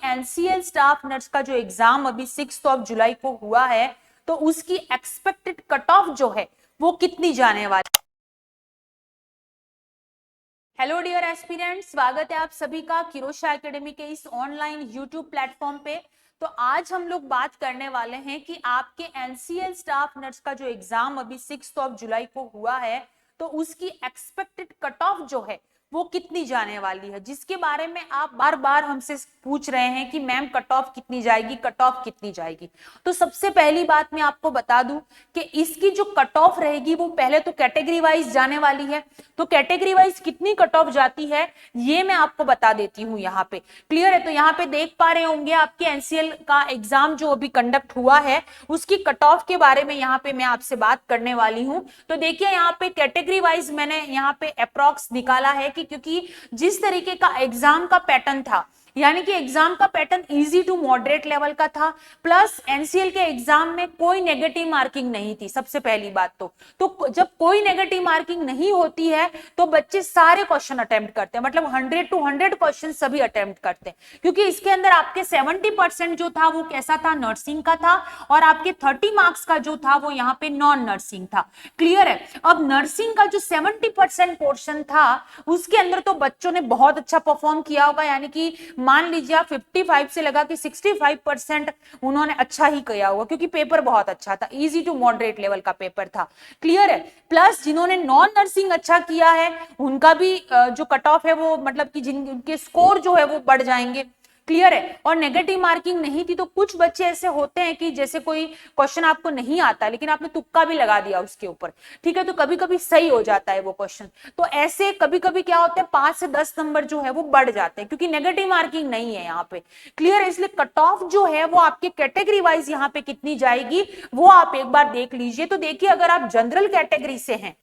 NCL staff nurse का जो exam अभी 6 जुलाई को हुआ है, तो उसकी एक्सपेक्टेड कट ऑफ जो है वो कितनी जाने वाली। हेलो डियर एस्पिरेंट्स, स्वागत है आप सभी का किरोशा एकेडमी के इस ऑनलाइन यूट्यूब प्लेटफॉर्म पे। तो आज हम लोग बात करने वाले हैं कि आपके एनसीएल स्टाफ नर्स का जो एग्जाम अभी 6 जुलाई को हुआ है, तो उसकी एक्सपेक्टेड कट ऑफ जो है वो कितनी जाने वाली है, जिसके बारे में आप बार बार हमसे पूछ रहे हैं कि मैम कट ऑफ कितनी जाएगी, कट ऑफ कितनी जाएगी। तो सबसे पहली बात मैं आपको बता दूं कि इसकी जो कट ऑफ रहेगी वो पहले तो कैटेगरी वाइज जाने वाली है। तो कैटेगरी वाइज कितनी कट ऑफ जाती है ये मैं आपको बता देती हूँ यहाँ पे। क्लियर है? तो यहाँ पे देख पा रहे होंगे आपके एनसीएल का एग्जाम जो अभी कंडक्ट हुआ है उसकी कट ऑफ के बारे में यहाँ पे मैं आपसे बात करने वाली हूँ। तो देखिए यहाँ पे कैटेगरी वाइज मैंने यहाँ पे अप्रॉक्स निकाला है कि क्योंकि जिस तरीके का एग्जाम का पैटर्न था, यानी कि एग्जाम का pattern easy to moderate level का था, प्लस एनसीएल के एग्जाम में कोई नेगेटिव मार्किंग नहीं थी। सबसे पहली बात तो जब कोई नेगेटिव मार्किंग नहीं होती है तो बच्चे सारे क्वेश्चन अटेम्प्ट करते हैं, मतलब 100 to 100 क्वेश्चन सभी अटेम्प्ट करते हैं, क्योंकि इसके अंदर आपके 70% जो था वो कैसा था, नर्सिंग का था, और आपके 30 मार्क्स का जो था वो यहाँ पे नॉन नर्सिंग था। क्लियर है? अब नर्सिंग का जो 70% पोर्शन था उसके अंदर तो बच्चों ने बहुत अच्छा परफॉर्म किया होगा, यानी कि मान लीजिए आप 55 से लगा कि 65% उन्होंने अच्छा ही किया होगा, क्योंकि पेपर बहुत अच्छा था, इजी टू मॉडरेट लेवल का पेपर था। क्लियर है? प्लस जिन्होंने नॉन नर्सिंग अच्छा किया है उनका भी जो कट ऑफ है वो मतलब कि जिनके स्कोर जो है वो बढ़ जाएंगे। क्लियर है? और नेगेटिव मार्किंग नहीं थी तो कुछ बच्चे ऐसे होते हैं कि जैसे कोई क्वेश्चन आपको नहीं आता लेकिन आपने तुक्का भी लगा दिया उसके ऊपर, ठीक है, तो कभी कभी सही हो जाता है वो क्वेश्चन। तो ऐसे कभी कभी क्या होता है 5 से 10 नंबर जो है वो बढ़ जाते हैं, क्योंकि नेगेटिव मार्किंग नहीं है यहाँ पे। क्लियर है? इसलिए कट ऑफ जो है वो आपके कैटेगरी वाइज यहाँ पे कितनी जाएगी वो आप एक बार देख लीजिए। तो देखिए, अगर आप जनरल कैटेगरी से हैं,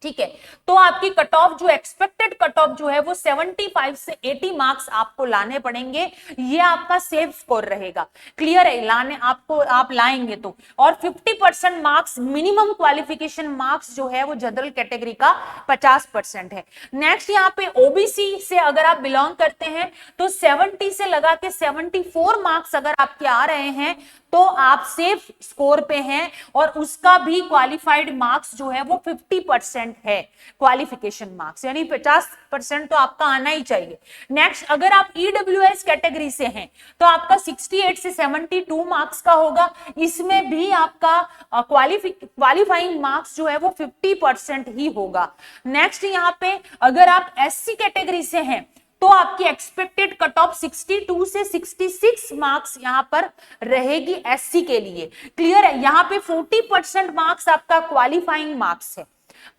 ठीक है, तो आपकी कट ऑफ जो एक्सपेक्टेड कट ऑफ जो है वो 75 से 80 मार्क्स आपको लाने पड़ेंगे। ये आपका सेफ स्कोर रहेगा। क्लियर है? लाने आपको आप लाएंगे तो, और 50% मार्क्स मिनिमम क्वालिफिकेशन मार्क्स जो है वो जनरल कैटेगरी का 50% है। नेक्स्ट यहाँ पे ओबीसी से अगर आप बिलोंग करते हैं तो 70 से लगा के 74 मार्क्स अगर आपके आ रहे हैं तो आप सेफ स्कोर पे हैं, और उसका भी क्वालिफाइड मार्क्स जो है वो 50% है क्वालिफिकेशन मार्क्स, यानी 50% तो आपका आना ही चाहिए। नेक्स्ट, अगर आप ईडब्ल्यूएस कैटेगरी से हैं तो आपका 68 से 72 मार्क्स का होगा, इसमें भी आपका क्वालिफाइंग मार्क्स जो है वो 50% ही होगा। नेक्स्ट, यहाँ पे अगर आप एससी कैटेगरी से हैं तो आपकी एक्सपेक्टेड कट ऑफ 62 से 66 मार्क्स यहां पर रहेगी एससी के लिए। क्लियर है? यहां पे 40% मार्क्स आपका क्वालिफाइंग मार्क्स है।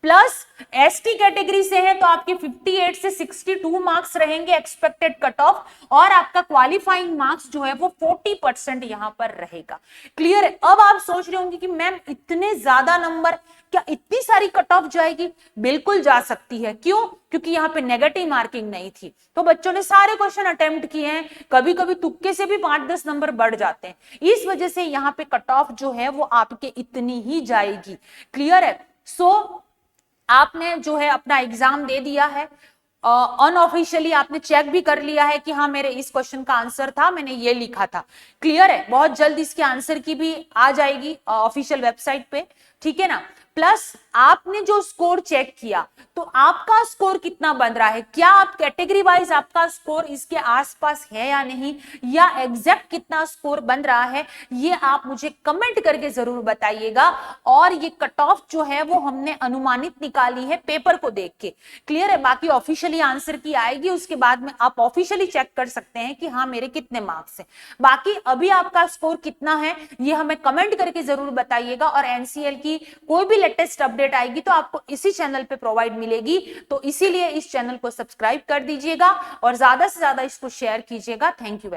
प्लस एसटी कैटेगरी से है तो आपके 58 से 62 मार्क्स रहेंगे एक्सपेक्टेड कट ऑफ, और आपका क्वालिफाइंग मार्क्स जो है वो 40% यहां पर रहेगा। क्लियर है? अब आप सोच रहे होंगे कि मैम इतने ज्यादा नंबर, क्या इतनी सारी कट ऑफ जाएगी? बिल्कुल जा सकती है। क्यों? क्योंकि यहाँ पे नेगेटिव मार्किंग नहीं थी, तो बच्चों ने सारे क्वेश्चन अटेम्प्ट किए हैं, कभी कभी तुक्के से भी 5-10 नंबर बढ़ जाते हैं, इस वजह से यहाँ पे कट ऑफ जो है वो आपके इतनी ही जाएगी। क्लियर है? सो आपने जो है अपना एग्जाम दे दिया है, अनऑफिशियली आपने चेक भी कर लिया है कि हाँ मेरे इस क्वेश्चन का आंसर था, मैंने ये लिखा था। क्लियर है? बहुत जल्द इसके आंसर की भी आ जाएगी ऑफिशियल वेबसाइट पे, ठीक है ना। प्लस आपने जो स्कोर चेक किया तो आपका स्कोर कितना बन रहा है, क्या आप कैटेगरी वाइज आपका स्कोर इसके आसपास है या नहीं, या एग्जैक्ट कितना स्कोर बन रहा है, ये आप मुझे कमेंट करके जरूर बताइएगा। और ये कट ऑफ जो है वो हमने अनुमानित निकाली है पेपर को देख के। क्लियर है? बाकी ऑफिशियली आंसर की आएगी, उसके बाद में आप ऑफिशियली चेक कर सकते हैं कि हाँ मेरे कितने मार्क्स हैं। बाकी अभी आपका स्कोर कितना है ये हमें कमेंट करके जरूर बताइएगा, और एनसीएल की कोई भी लेटेस्ट अपडेट आएगी तो आपको इसी चैनल पे प्रोवाइड मिलेगी, तो इसीलिए इस चैनल को सब्सक्राइब कर दीजिएगा और ज्यादा से ज्यादा इसको शेयर कीजिएगा। Thank you.